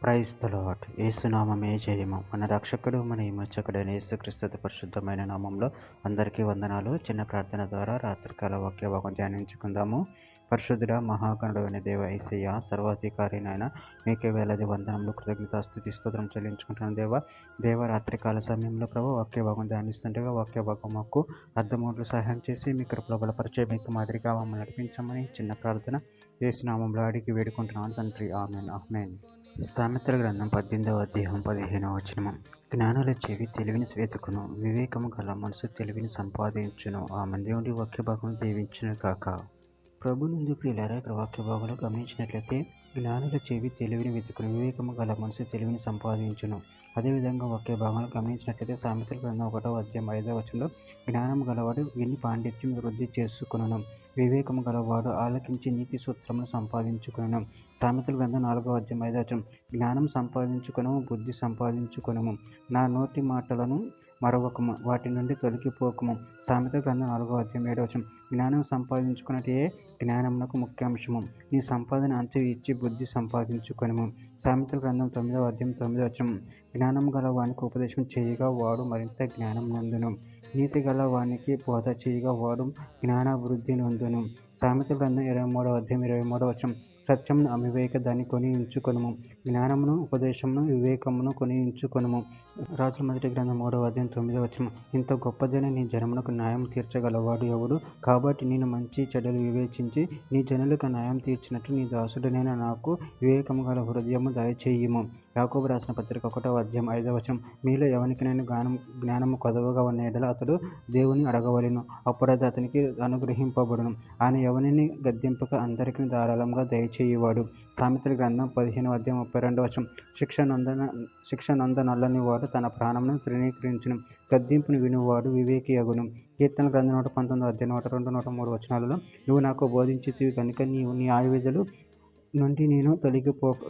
Praise the lord. యేసునామమే జయము. మన రక్షకుడు మన విమోచకుడైన యేసుక్రీస్తు పరిశుద్ధమైన నామంలో అందరికీ వందనాలు. చిన్న ప్రార్థన ద్వారా రాత్రికాల వాక్య భాగం ధ్యానించుకుందాము. పరిశుద్ధుడ మహాగణుడైన దేవ యేసయ్య, సర్వాధికారినైన మీకే వేలాది వందనములు, కృతజ్ఞతాస్తుతి స్తోత్రం చెల్లించుకుంటున్నాను దేవ రాత్రికాల సమయంలో ప్రభు వాక్య భాగం ధ్యానిస్తుండగా వాక్య భాగం మాకు అర్థమూట్లు సహాయం చేసి మీ కృపలో బలపరిచే మీకు మాదిరిగా మమ్మల్ని నడిపించమని చిన్న ప్రార్థన యేసునామంలో అడిగి వేడుకుంటున్నాను తండ్రి. Amen amen. సామెతల గ్రంథం 18వ అధ్యాయం 15వ వచనము. జ్ఞానుల చెవి తెలివిని వెతుకును, వివేకము గల మనసు తెలివిని సంపాదించును. ఆమె దేవుడి వాక్య భాగం దీవించును కాక. ప్రభు నుండి ప్రియులారా, ఇక్కడ వాక్య భాగంలో గమనించినట్లయితే జ్ఞానుల చెవి తెలివిని వెతుకును, వివేకము గల మనసు తెలివిని సంపాదించును. అదేవిధంగా వాక్య భాగంలో గమనించినట్లయితే సామెతల గ్రంథం 1వ అధ్యాయం 5వ వచనంలో జ్ఞానము గలవాడు విని పాండిత్యం వృద్ధి చేసుకును, వివేకము గలవాడు ఆలకించి నీతి సూత్రమును సంపాదించుకును. సామెతల గ్రంథం 4వ అధ్యాయం 5వ వచనం జ్ఞానం సంపాదించుకును, బుద్ధి సంపాదించుకును, నా నోటి మాటలను మరొకము, వాటి నుండి తొలగిపోకము. సామెతల గ్రంథం 4వ అధ్యాయం 7వ వచనం జ్ఞానం సంపాదించుకున్నట్టే జ్ఞానమునకు ముఖ్యాంశము, నీ సంపాదన అంతు ఇచ్చి బుద్ధి సంపాదించుకొనుము. సామెతల గ్రంథం 9వ అధ్యాయం 9వ వచనం జ్ఞానము గల వానికి ఉపదేశం చేయగా వాడు మరింత జ్ఞానం నందును, నీతి గల వానికి బోధ చేయగా వాడు జ్ఞానాభివృద్ధి నొందును. సామెతల గ్రంథం 23వ అధ్యాయం 23వ వచనం సత్యమును అవివేక దాన్ని కొని ఉంచుకొనుము, జ్ఞానమును ఉపదేశమును వివేకమును కొని ఉంచుకొనుము. రాజుల మొదటి గ్రంథం 3వ అధ్యాయం 9వ వచనం ఇంత గొప్పదైన నీ జనమునకు న్యాయం తీర్చగలవాడు ఎవడు? కాబట్టి నేను మంచి చెడులు వివేచించి నీ జనులకు న్యాయం తీర్చినట్లు నీ దాసుడనైన నాకు వివేకము గల హృదయము దయచేయుము. యాకోబు రాసిన పత్రిక 1వ అధ్యాయం 5వ వచనం మీలో ఎవనికైనా జ్ఞానము కొదవగా ఉన్న ఎడల అతడు దేవుని అడగవలెను, అప్పుడది అతనికి అనుగ్రహింపబడును. ఆయన ఎవరిని గద్దింపక అందరికీ ధారాళంగా దయచేయువాడు. సామెతల గ్రంథం 15వ అధ్యాయం 32వ వచనం శిక్ష నొందనల్లని వాడు తన ప్రాణమును తృణీకరించును, గద్దింపును వినువాడు వివేకి అగును. కీర్తన గ్రంథం 119వ అధ్యాయం 102, 103 వచనాలలో నువ్వు నాకు బోధించితివి కనుక నీ ఆయుధులు నుండి నేను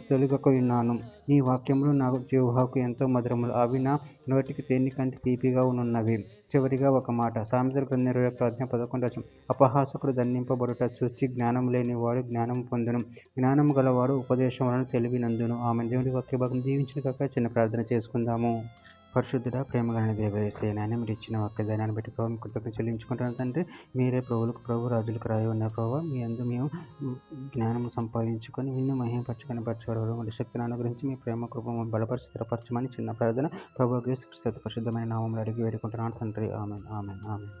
తొలగకున్నాను. నీ వాక్యములు నాకు జిహ్వకు ఎంతో మధురములు, అవి నా నోటికి తేనె కంటే తీపిగా ఉన్నవి. చివరిగా ఒక మాట, సామెతల గ్రంథం 21వ అధ్యాయం 11వ వచనం అపహాసకుడు దండింపబడుట చూచి జ్ఞానం లేనివాడు జ్ఞానము పొందును, జ్ఞానము గలవాడు ఉపదేశం వలన తెలివి నందును. ఆమె దేవుడి వాక్య భాగం దీవించిన కాక చిన్న ప్రార్థన చేసుకుందాము. పరిశుద్ధుడ ప్రేమగల దేవ యేసయ్య, మీరు ఇచ్చిన వాక్యదానాన్ని బట్టి ప్రభు కృతజ్ఞతలు చెల్లించుకుంటున్నాను తండ్రి. మీరే ప్రభువులకు ప్రభు, రాజులకు రాయి ఉన్న ప్రభు, మీ అందు మేము జ్ఞానం సంపాదించుకొని నిన్ను మహిమపరచుకొని పరచుకోవడం శక్తిని అనుగ్రహించి మీ ప్రేమ కృప బలపరిచి స్థిరపరచమని చిన్న ప్రార్థన ప్రభు యేసుక్రీస్తు పరిశుద్ధమైన నామములో అడిగి వేడుకుంటున్నాను తండ్రి. Amen amen amen.